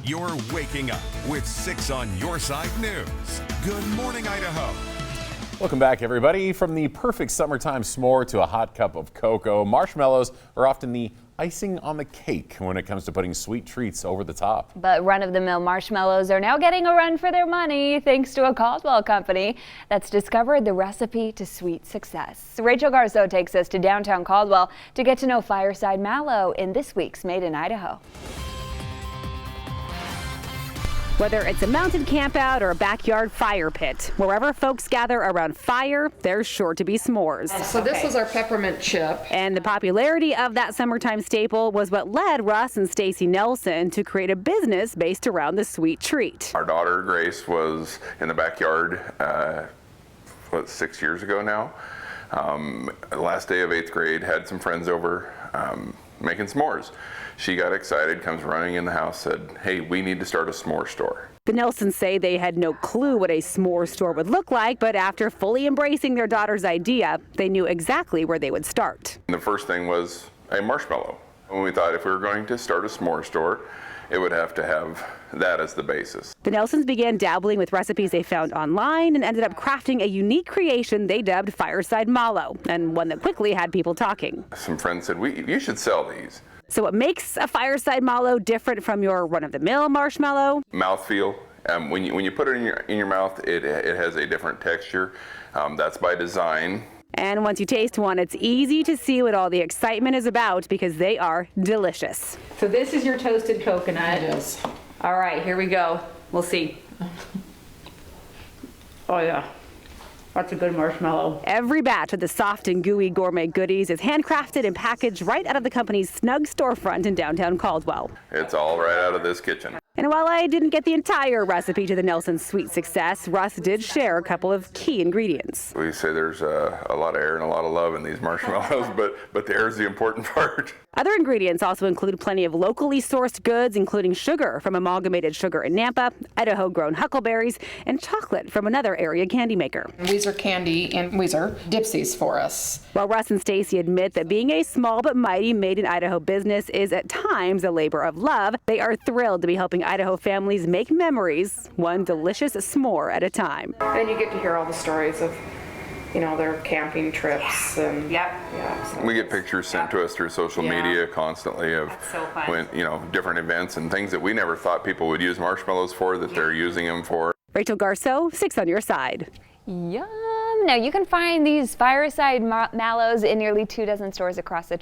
You're waking up with 6 on Your Side News. Good morning, Idaho. Welcome back, everybody. From the perfect summertime s'more to a hot cup of cocoa, marshmallows are often the icing on the cake when it comes to putting sweet treats over the top. But run-of-the-mill marshmallows are now getting a run for their money thanks to a Caldwell company that's discovered the recipe to sweet success. Rachel Garceau takes us to downtown Caldwell to get to know Fireside Mallow in this week's Made in Idaho. Whether it's a mountain campout or a backyard fire pit, wherever folks gather around fire, there's sure to be s'mores. So this is our peppermint chip. And the popularity of that summertime staple was what led Russ and Stacy Nelson to create a business based around the sweet treat. Our daughter Grace was in the backyard 6 years ago now. The last day of 8th grade, had some friends over making s'mores. She got excited, comes running in the house, said, "Hey, we need to start a s'more store." The Nelsons say they had no clue what a s'more store would look like, but after fully embracing their daughter's idea, they knew exactly where they would start. And the first thing was a marshmallow. And we thought if we were going to start a s'more store, it would have to have that as the basis. The Nelsons began dabbling with recipes they found online and ended up crafting a unique creation they dubbed Fireside Mallow, and one that quickly had people talking. Some friends said, you should sell these. So what makes a Fireside Mallow different from your run-of-the-mill marshmallow? Mouthfeel. When you put it in your mouth, it has a different texture. That's by design. And once you taste one, it's easy to see what all the excitement is about because they are delicious. So this is your toasted coconut. It is. All right, here we go. We'll see. Oh yeah. That's a good marshmallow. Every batch of the soft and gooey gourmet goodies is handcrafted and packaged right out of the company's snug storefront in downtown Caldwell. It's all right out of this kitchen. And while I didn't get the entire recipe to the Nelsons' sweet success, Russ did share a couple of key ingredients. We say there's a lot of air and a lot of love in these marshmallows, but the air is the important part. Other ingredients also include plenty of locally sourced goods, including sugar from Amalgamated Sugar in Nampa, Idaho-grown huckleberries, and chocolate from another area candy maker. Weezer Candy and Weezer Dipsies for us. While Russ and Stacy admit that being a small but mighty Made in Idaho business is at times a labor of love, they are thrilled to be helping Idaho families make memories, one delicious s'more at a time. And you get to hear all the stories of, their camping trips and We get pictures sent to us through social media constantly of when different events and things that we never thought people would use marshmallows for that they're using them for. Rachel Garceau, 6 on Your Side. Yum! Now you can find these Fireside Mallows in nearly 24 stores across the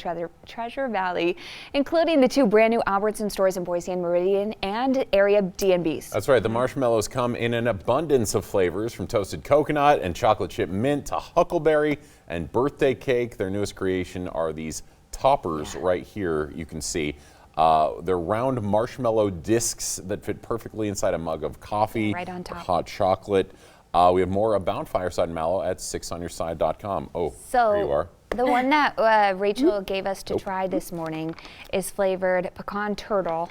Treasure Valley, including the 2 brand new Albertson stores in Boise and Meridian and area D&Bs. That's right. The marshmallows come in an abundance of flavors, from toasted coconut and chocolate chip mint to huckleberry and birthday cake. Their newest creation are these toppers right here. You can see. They're round marshmallow discs that fit perfectly inside a mug of coffee, right on top. Hot chocolate. We have more about Fireside Mallow at 6onyourside.com. Oh, so here you are. The one that Rachel gave us to try this morning is flavored pecan turtle.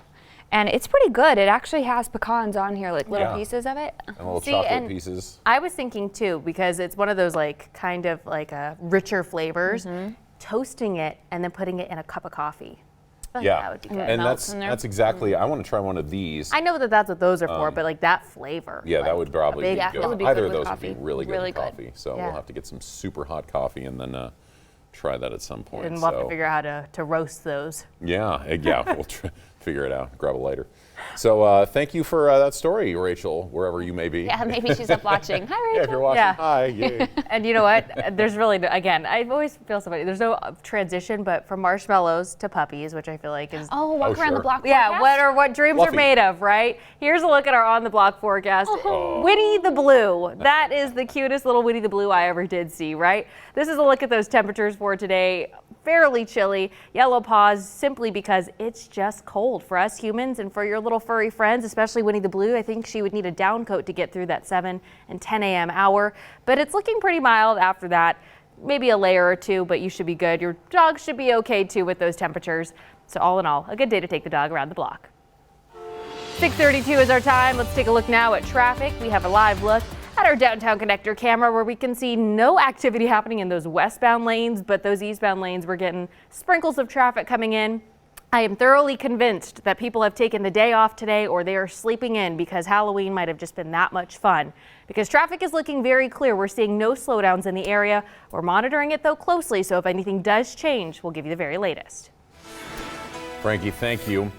And it's pretty good. It actually has pecans on here, like little pieces of it. And little chocolate pieces. I was thinking too, because it's one of those kind of richer flavors, toasting it and then putting it in a cup of coffee. That would be good. And that's exactly, I want to try one of these. I know that that's what those are for, but that flavor. Yeah, that would probably be good. Would be Either good of those coffee. would be really good with good. coffee. So we'll have to get some super hot coffee and then try that at some point. And we'll have to figure out how to roast those. Yeah, we'll figure it out. Grab a lighter. So thank you for that story, Rachel, wherever you may be. Yeah, maybe she's up watching. Hi, Rachel. Yeah, if you're watching, hi. Yay. And you know what? There's really, again, I always feel so funny. There's no transition, but from marshmallows to puppies, which I feel like is... Walk around the block Yeah, forecast? what dreams are made of, right? Here's a look at our On the Block forecast. Winnie the Blue. That is the cutest little Winnie the Blue I ever did see, right? This is a look at those temperatures for today. Fairly chilly, yellow paws, simply because it's just cold for us humans and for your little furry friends, especially Winnie the Blue. I think she would need a down coat to get through that 7 and 10 a.m. hour, but it's looking pretty mild after that. Maybe a layer or two, but you should be good. Your dog should be okay too with those temperatures. So all in all, a good day to take the dog around the block. 6:32 is our time. Let's take a look now at traffic. We have a live look at our downtown connector camera where we can see no activity happening in those westbound lanes, but those eastbound lanes, we're getting sprinkles of traffic coming in. I am thoroughly convinced that people have taken the day off today or they are sleeping in because Halloween might have just been that much fun. Because traffic is looking very clear. We're seeing no slowdowns in the area. We're monitoring it though closely, so if anything does change, we'll give you the very latest. Frankie, thank you.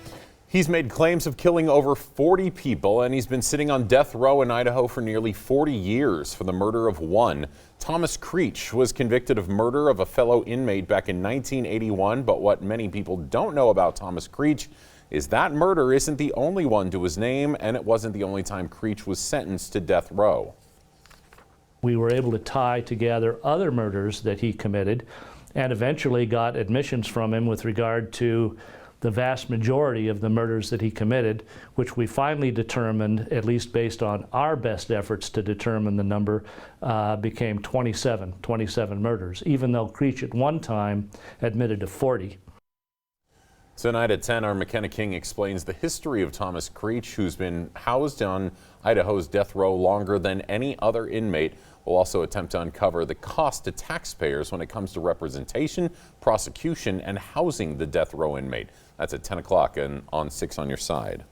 He's made claims of killing over 40 people, and he's been sitting on death row in Idaho for nearly 40 years for the murder of one. Thomas Creech was convicted of murder of a fellow inmate back in 1981, but what many people don't know about Thomas Creech is that murder isn't the only one to his name, and it wasn't the only time Creech was sentenced to death row. We were able to tie together other murders that he committed and eventually got admissions from him with regard to the vast majority of the murders that he committed, which we finally determined, at least based on our best efforts to determine the number, became 27 murders, even though Creech at one time admitted to 40. Tonight at 10, our McKenna King explains the history of Thomas Creech, who's been housed on Idaho's death row longer than any other inmate. We'll also attempt to uncover the cost to taxpayers when it comes to representation, prosecution, and housing the death row inmate. That's at 10 o'clock and on 6 on Your Side.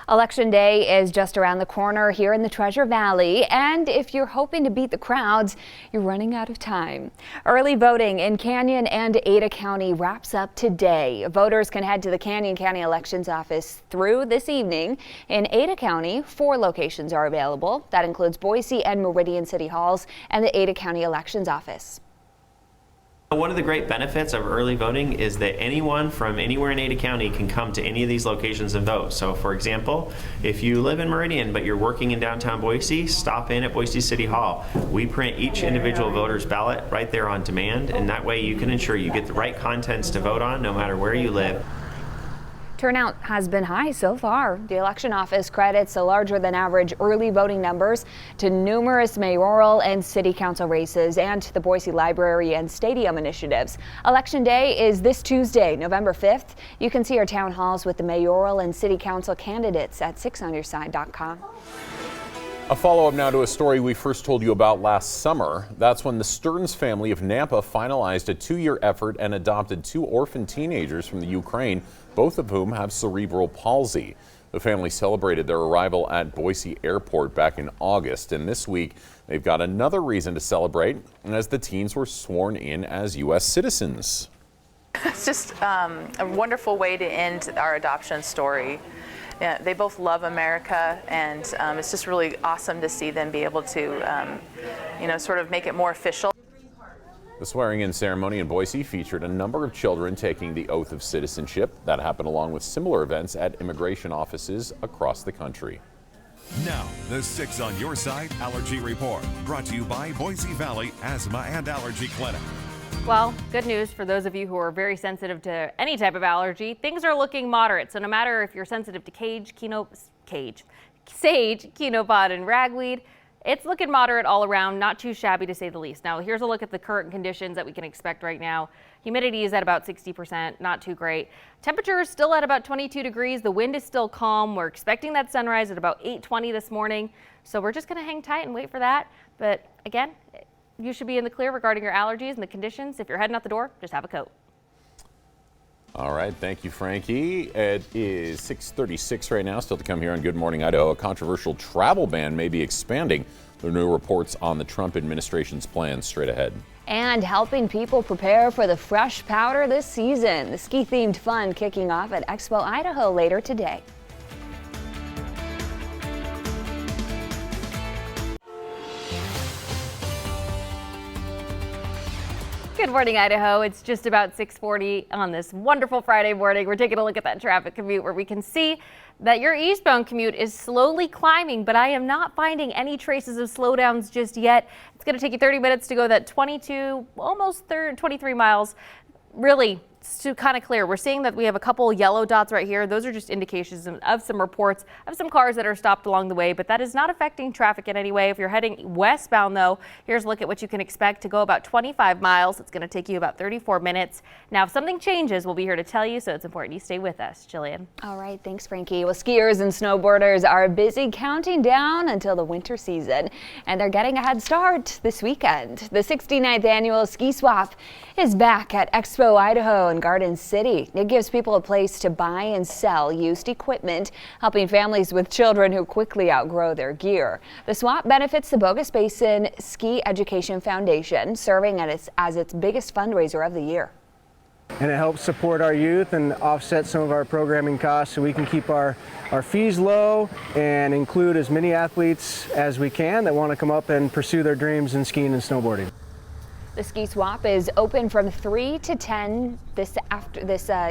Election day is just around the corner here in the Treasure Valley, and if you're hoping to beat the crowds, you're running out of time. Early voting in Canyon and Ada County wraps up today. Voters can head to the Canyon County Elections Office through this evening. In Ada County, 4 locations are available. That includes Boise and Meridian City Halls and the Ada County Elections Office. One of the great benefits of early voting is that anyone from anywhere in Ada County can come to any of these locations and vote. So for example, if you live in Meridian but you're working in downtown Boise, stop in at Boise City Hall. We print each individual voter's ballot right there on demand, and that way you can ensure you get the right contents to vote on no matter where you live. Turnout has been high so far. The election office credits the larger than average early voting numbers to numerous mayoral and city council races and the Boise Library and Stadium initiatives. Election day is this Tuesday, November 5th. You can see our town halls with the mayoral and city council candidates at 6onyourside.com. A follow-up now to a story we first told you about last summer. That's when the Stearns family of Nampa finalized a 2-year effort and adopted 2 orphan teenagers from the Ukraine, both of whom have cerebral palsy. The family celebrated their arrival at Boise Airport back in August, and this week they've got another reason to celebrate as the teens were sworn in as U.S. citizens. It's just a wonderful way to end our adoption story. Yeah, they both love America, and it's just really awesome to see them be able to, sort of make it more official. The swearing-in ceremony in Boise featured a number of children taking the oath of citizenship. That happened along with similar events at immigration offices across the country. Now, the 6 on Your Side Allergy Report, brought to you by Boise Valley Asthma and Allergy Clinic. Well, good news for those of you who are very sensitive to any type of allergy. Things are looking moderate, so no matter if you're sensitive to sage, quinopod, and ragweed, it's looking moderate all around, not too shabby to say the least. Now, here's a look at the current conditions that we can expect right now. Humidity is at about 60%, not too great. Temperature is still at about 22 degrees. The wind is still calm. We're expecting that sunrise at about 8:20 this morning, so we're just going to hang tight and wait for that. But again, you should be in the clear regarding your allergies and the conditions. If you're heading out the door, just have a coat. All right, thank you, Frankie. It is 6:36 right now. Still to come here on Good Morning Idaho. A controversial travel ban may be expanding. There are new reports on the Trump administration's plans straight ahead. And helping people prepare for the fresh powder this season. The ski-themed fun kicking off at Expo Idaho later today. Good morning, Idaho. It's just about 6:40 on this wonderful Friday morning. We're taking a look at that traffic commute where we can see that your eastbound commute is slowly climbing, but I am not finding any traces of slowdowns just yet. It's going to take you 30 minutes to go that 22, almost 23 miles. Really, it's kind of clear. We're seeing that we have a couple yellow dots right here. Those are just indications of some reports of some cars that are stopped along the way, but that is not affecting traffic in any way. If you're heading westbound, though, here's a look at what you can expect to go about 25 miles. It's going to take you about 34 minutes. Now, if something changes, we'll be here to tell you, so it's important you stay with us. Jillian. All right, thanks, Frankie. Well, skiers and snowboarders are busy counting down until the winter season, and they're getting a head start this weekend. The 69th annual Ski Swap is back at Expo Idaho. in Garden City. It gives people a place to buy and sell used equipment, helping families with children who quickly outgrow their gear. The swap benefits the Bogus Basin Ski Education Foundation, serving as its biggest fundraiser of the year. And it helps support our youth and offset some of our programming costs so we can keep our fees low and include as many athletes as we can that want to come up and pursue their dreams in skiing and snowboarding. The ski swap is open from 3 to 10 this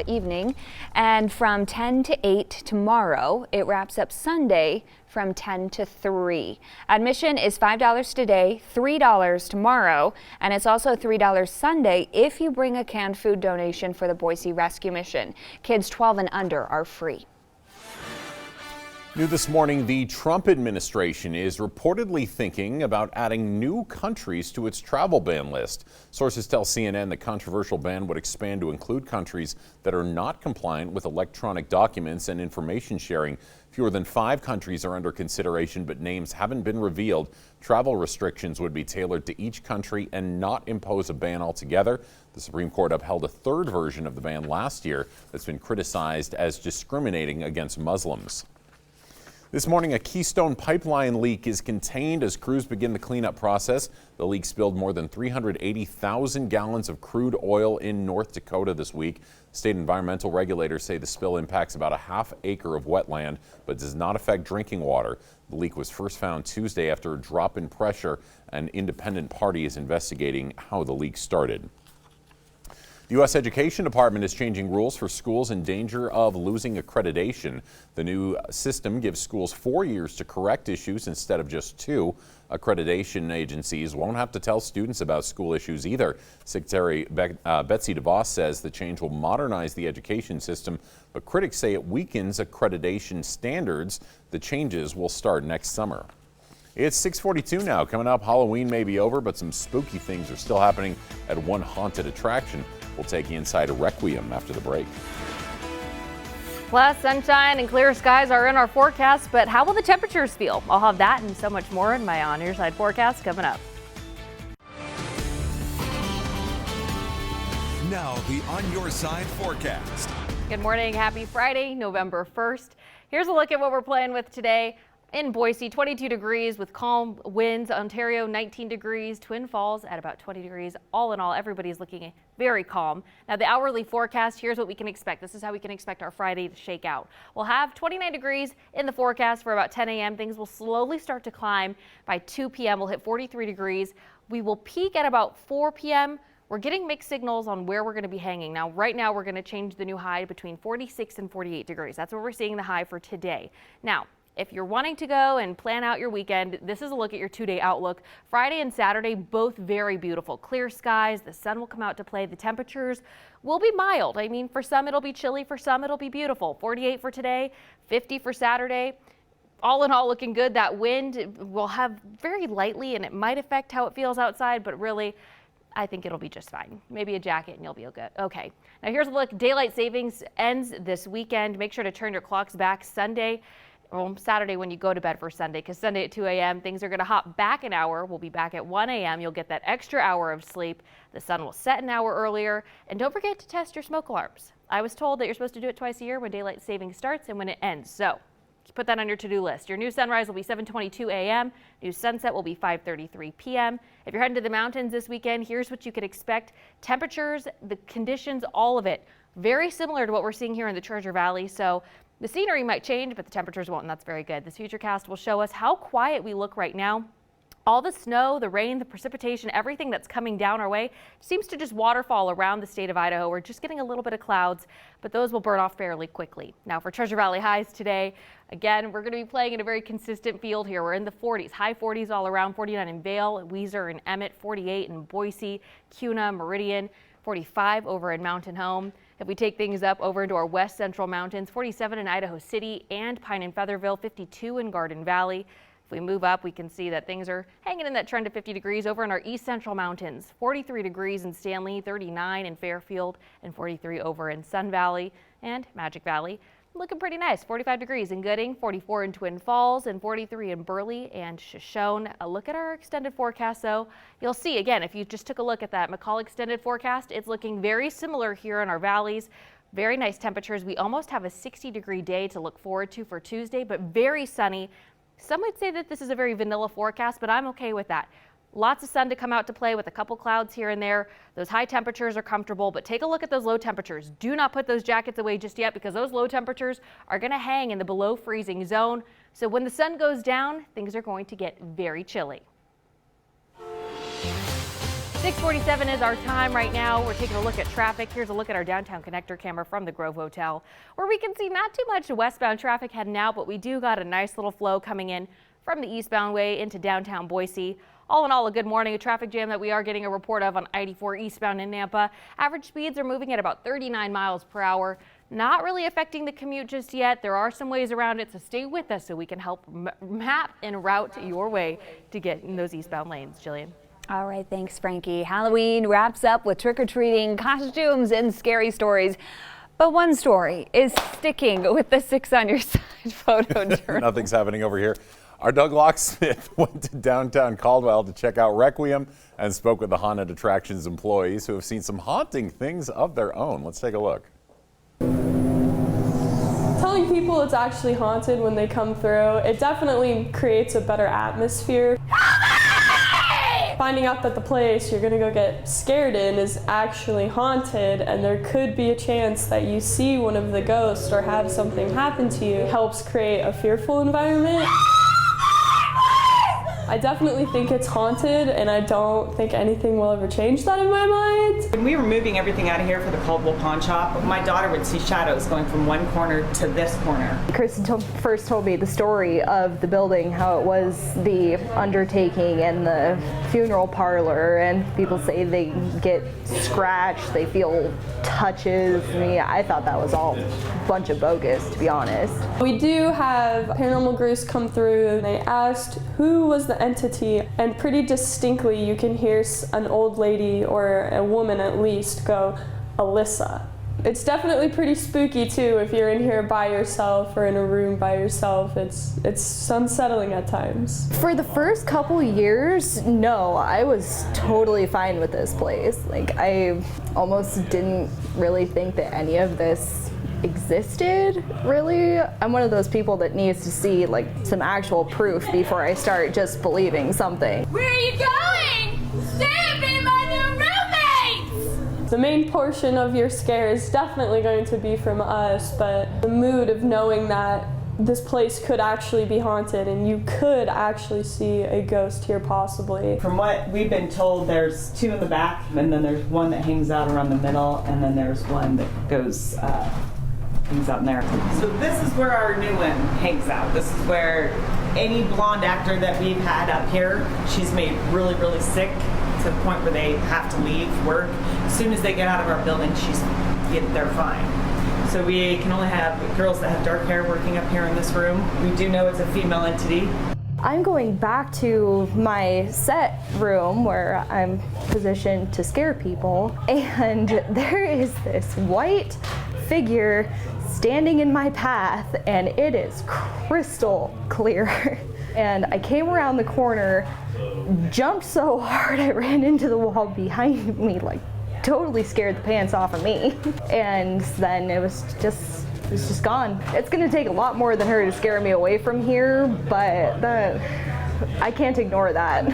evening, and from 10 to 8 tomorrow. It wraps up Sunday from 10 to 3. Admission is $5 today, $3 tomorrow, and it's also $3 Sunday if you bring a canned food donation for the Boise Rescue Mission. Kids 12 and under are free. New this morning, the Trump administration is reportedly thinking about adding new countries to its travel ban list. Sources tell CNN the controversial ban would expand to include countries that are not compliant with electronic documents and information sharing. Fewer than 5 countries are under consideration, but names haven't been revealed. Travel restrictions would be tailored to each country and not impose a ban altogether. The Supreme Court upheld a third version of the ban last year that's been criticized as discriminating against Muslims. This morning, a Keystone pipeline leak is contained as crews begin the cleanup process. The leak spilled more than 380,000 gallons of crude oil in North Dakota this week. State environmental regulators say the spill impacts about a half acre of wetland, but does not affect drinking water. The leak was first found Tuesday after a drop in pressure. An independent party is investigating how the leak started. The U.S. Education Department is changing rules for schools in danger of losing accreditation. The new system gives schools 4 years to correct issues instead of just 2. Accreditation agencies won't have to tell students about school issues either. Secretary Betsy DeVos says the change will modernize the education system, but critics say it weakens accreditation standards. The changes will start next summer. It's 6:42 now. Coming up, Halloween may be over, but some spooky things are still happening at one haunted attraction. We'll take you inside a Requiem after the break. Plus, sunshine and clear skies are in our forecast, but how will the temperatures feel? I'll have that and so much more in my On Your Side forecast coming up. Now, the On Your Side forecast. Good morning. Happy Friday, November 1st. Here's a look at what we're playing with today. In Boise, 22 degrees with calm winds. Ontario, 19 degrees. Twin Falls at about 20 degrees. All in all, everybody's looking very calm. Now, the hourly forecast, here's what we can expect. This is how we can expect our Friday to shake out. We'll have 29 degrees in the forecast for about 10 a.m. Things will slowly start to climb. By 2 p.m., we'll hit 43 degrees. We will peak at about 4 p.m. We're getting mixed signals on where we're going to be hanging. Now, right now, we're going to change the new high between 46 and 48 degrees. That's where we're seeing the high for today. Now, if you're wanting to go and plan out your weekend, this is a look at your 2-day outlook. Friday and Saturday, both very beautiful. Clear skies, the sun will come out to play. The temperatures will be mild. I mean, for some it'll be chilly, for some it'll be beautiful. 48 for today, 50 for Saturday. All in all, looking good. That wind will have very lightly, and it might affect how it feels outside, but really, I think it'll be just fine. Maybe a jacket and you'll be good. Okay, now here's a look. Daylight savings ends this weekend. Make sure to turn your clocks back Saturday when you go to bed for Sunday, because Sunday at 2 a.m. things are going to hop back an hour. We'll be back at 1 a.m. You'll get that extra hour of sleep. The sun will set an hour earlier. And don't forget to test your smoke alarms. I was told that you're supposed to do it twice a year, when daylight savings starts and when it ends. So put that on your to-do list. Your new sunrise will be 7:22 a.m. New sunset will be 5:33 p.m. If you're heading to the mountains this weekend, here's what you could expect. Temperatures, the conditions, all of it, very similar to what we're seeing here in the Treasure Valley. So the scenery might change, but the temperatures won't, and that's very good. This futurecast will show us how quiet we look right now. All the snow, the rain, the precipitation, everything that's coming down our way seems to just waterfall around the state of Idaho. We're just getting a little bit of clouds, but those will burn off fairly quickly. Now for Treasure Valley highs today, again, we're going to be playing in a very consistent field here. We're in the 40s, high 40s all around, 49 in Vail, Weiser, and Emmett, 48 in Boise, Kuna, Meridian, 45 over in Mountain Home. If we take things up over into our west central mountains, 47 in Idaho City and Pine and Featherville, 52 in Garden Valley. If we move up, we can see that things are hanging in that trend of 50 degrees over in our east central mountains. 43 degrees in Stanley, 39 in Fairfield, and 43 over in Sun Valley and Magic Valley. looking pretty nice. 45 degrees in Gooding, 44 in Twin Falls, and 43 in Burley and Shoshone. A look at our extended forecast, though. You'll see, again, if you just took a look at that McCall extended forecast, it's looking very similar here in our valleys. Very nice temperatures. We almost have a 60-degree day to look forward to for Tuesday, but very sunny. Some would say that this is a very vanilla forecast, but I'm okay with that. Lots of sun to come out to play with a couple clouds here and there. Those high temperatures are comfortable, but take a look at those low temperatures. Do not put those jackets away just yet because those low temperatures are going to hang in the below freezing zone. So when the sun goes down, things are going to get very chilly. 6:47 is our time right now. We're taking a look at traffic. Here's a look at our downtown connector camera from the Grove Hotel, where we can see not too much westbound traffic heading out, but we do got a nice little flow coming in from the eastbound way into downtown Boise. All in all, a good morning. A traffic jam that we are getting a report of on I-84 eastbound in Nampa. Average speeds are moving at about 39 miles per hour. Not really affecting the commute just yet. There are some ways around it, so stay with us so we can help map and route your way to get in those eastbound lanes. Jillian. All right, thanks, Frankie. Halloween wraps up with trick-or-treating, costumes, and scary stories. But one story is sticking with the 6 on Your Side photojournal. Nothing's happening over here. Our Doug Locksmith went to downtown Caldwell to check out Requiem and spoke with the Haunted Attractions employees who have seen some haunting things of their own. Let's take a look. Telling people it's actually haunted when they come through, it definitely creates a better atmosphere. Finding out that the place you're gonna go get scared in is actually haunted and there could be a chance that you see one of the ghosts or have something happen to you helps create a fearful environment. I definitely think it's haunted, and I don't think anything will ever change that in my mind. When we were moving everything out of here for the Caldwell pawn shop, my daughter would see shadows going from one corner to this corner. Kristen first told me the story of the building, how it was the undertaking and the funeral parlor, and people say they get scratched, they feel touches. I thought that was all a bunch of bogus, to be honest. We do have paranormal groups come through, and they asked who was the entity, and pretty distinctly you can hear an old lady or a woman at least go, Alyssa. It's definitely pretty spooky too if you're in here by yourself or in a room by yourself. It's unsettling at times. For the first couple years, no, I was totally fine with this place. Like, I almost didn't really think that any of this existed, really. I'm one of those people that needs to see like some actual proof before I start just believing something. Where are you going? Stay be my new roommates! The main portion of your scare is definitely going to be from us, but the mood of knowing that this place could actually be haunted and you could actually see a ghost here possibly. From what we've been told, there's 2 in the back, and then there's one that hangs out around the middle, and then there's one that goes hangs out in there. So this is where our new one hangs out. This is where any blonde actor that we've had up here, she's made really, really sick to the point where they have to leave work. As soon as they get out of our building, they're fine. So we can only have girls that have dark hair working up here in this room. We do know it's a female entity. I'm going back to my set room where I'm positioned to scare people, and there is this white figure standing in my path, and it is crystal clear. And I came around the corner, jumped so hard I ran into the wall behind me, like totally scared the pants off of me. And then it was just gone. It's gonna take a lot more than her to scare me away from here, but I can't ignore that.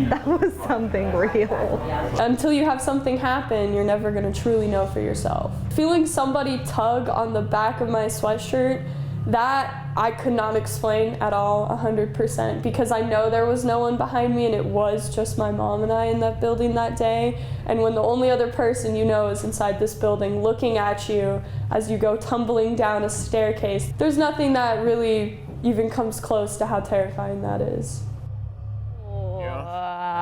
That was something real. Until you have something happen, you're never gonna truly know for yourself. Feeling somebody tug on the back of my sweatshirt, that I could not explain at all 100%, because I know there was no one behind me and it was just my mom and I in that building that day. And when the only other person you know is inside this building looking at you as you go tumbling down a staircase, there's nothing that really even comes close to how terrifying that is.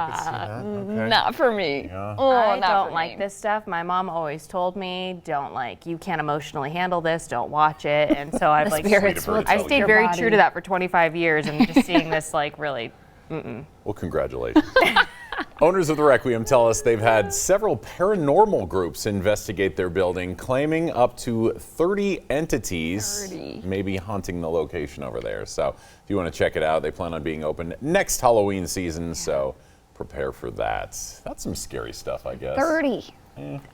Not for me. Yeah. I don't like this stuff. My mom always told me, you can't emotionally handle this, don't watch it. And so I've I stayed very true to that for 25 years, and just seeing this really, Well, congratulations. Owners of the Requiem tell us they've had several paranormal groups investigate their building, claiming up to 30 entities may be haunting the location over there. So if you want to check it out, they plan on being open next Halloween season, so prepare for that. That's some scary stuff, I guess. 30.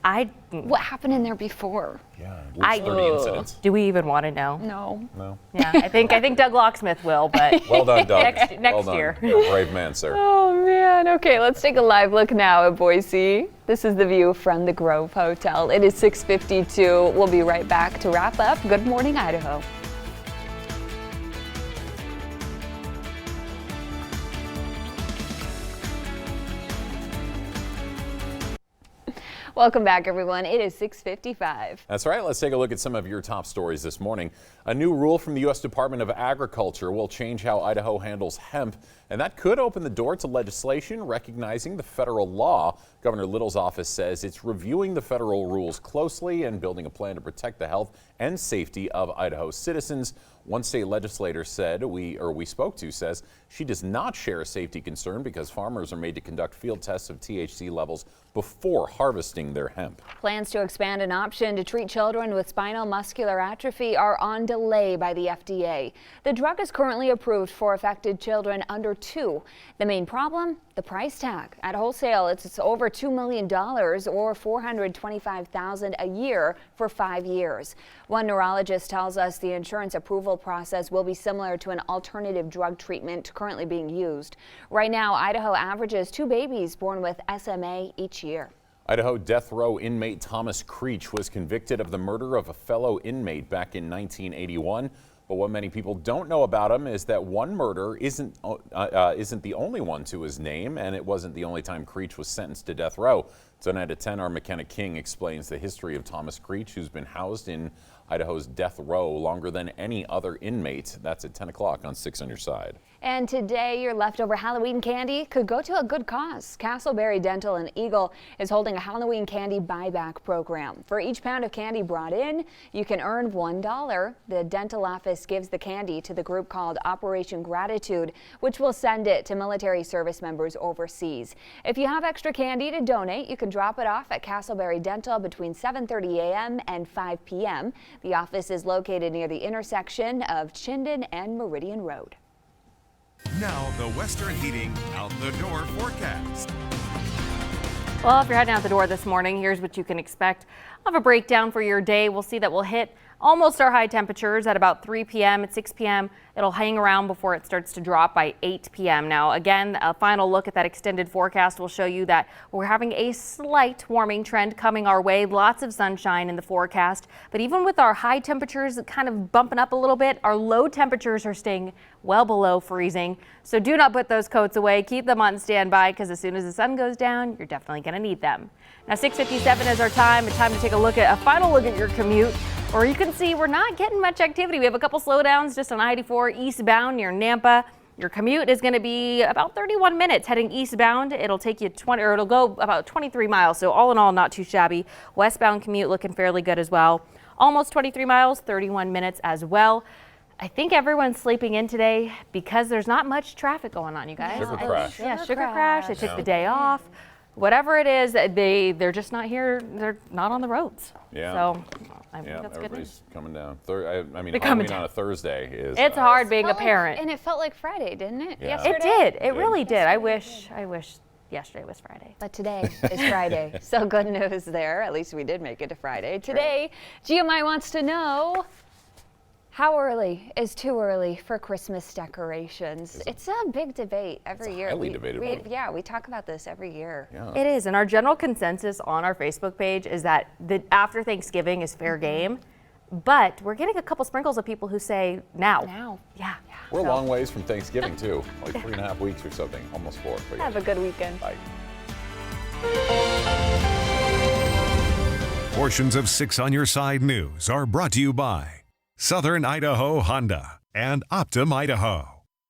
I What happened in there before? Yeah, at least 30 incidents. Do we even want to know? No. No. Yeah, I think Doug Locksmith will, but Well done, Doug. next well done. year. You're a brave man, sir. Oh man, okay, let's take a live look now at Boise. This is the view from the Grove Hotel. It is 6:52. We'll be right back to wrap up Good Morning Idaho. Welcome back, everyone. It is 6:55. That's right. Let's take a look at some of your top stories this morning. A new rule from the U.S. Department of Agriculture will change how Idaho handles hemp, and that could open the door to legislation recognizing the federal law. Governor Little's office says it's reviewing the federal rules closely and building a plan to protect the health and safety of Idaho citizens. One state legislator said we spoke to says she does not share a safety concern because farmers are made to conduct field tests of THC levels before harvesting their hemp. Plans to expand an option to treat children with spinal muscular atrophy are on delay by the FDA. The drug is currently approved for affected children under 2. The main problem? The price tag. At wholesale, it's over $2 million or $425,000 a year for 5 years. One neurologist tells us the insurance approval process will be similar to an alternative drug treatment currently being used. Right now, Idaho averages 2 babies born with SMA each year. Idaho death row inmate Thomas Creech was convicted of the murder of a fellow inmate back in 1981. But what many people don't know about him is that one murder isn't the only one to his name, and it wasn't the only time Creech was sentenced to death row. Tonight at 10, our McKenna King explains the history of Thomas Creech, who's been housed in Idaho's death row longer than any other inmate. That's at 10 o'clock on 6 on Your Side. And today, your leftover Halloween candy could go to a good cause. Castleberry Dental in Eagle is holding a Halloween candy buyback program. For each pound of candy brought in, you can earn $1. The dental office gives the candy to the group called Operation Gratitude, which will send it to military service members overseas. If you have extra candy to donate, you can drop it off at Castleberry Dental between 7:30 a.m. and 5 p.m. The office is located near the intersection of Chinden and Meridian Road. Now the Western Heating Out the Door forecast. Well, if you're heading out the door this morning, here's what you can expect. I'll have a breakdown for your day. We'll see that we'll hit almost our high temperatures at about 3 p.m. At 6 p.m., it'll hang around before it starts to drop by 8 p.m. Now, again, a final look at that extended forecast will show you that we're having a slight warming trend coming our way. Lots of sunshine in the forecast. But even with our high temperatures kind of bumping up a little bit, our low temperatures are staying well below freezing. So do not put those coats away. Keep them on standby because as soon as the sun goes down, you're definitely going to need them. Now 6:57 is our time. It's time to take a final look at your commute. Or you can see we're not getting much activity. We have a couple slowdowns just on I-84 eastbound near Nampa. Your commute is going to be about 31 minutes heading eastbound. It'll take you it'll go about 23 miles. So all in all, not too shabby. Westbound commute looking fairly good as well. Almost 23 miles, 31 minutes as well. I think everyone's sleeping in today because there's not much traffic going on, you guys. Sugar crash. Yeah, sugar crash. They took the day off. Whatever it is, they're just not here. They're not on the roads. Yeah. So I think that's good everybody's news. coming down. I mean, They're coming Halloween down. on a Thursday is. It's hard being a parent. And it felt like Friday, didn't it? Yeah. Yesterday? It did. It really did. I wish yesterday was Friday. But today is Friday. So good news there. At least we did make it to Friday. Today, GMI wants to know, how early is too early for Christmas decorations? It's a big debate every year. Highly debatable. We talk about this every year. Yeah. It is. And our general consensus on our Facebook page is that after Thanksgiving is fair game. But we're getting a couple sprinkles of people who say now. Now. Yeah. We're a long ways from Thanksgiving, too. Like 3.5 weeks or something. Almost 4. But yeah. Have a good weekend. Bye. Portions of 6 on Your Side News are brought to you by Southern Idaho Honda and Optum Idaho.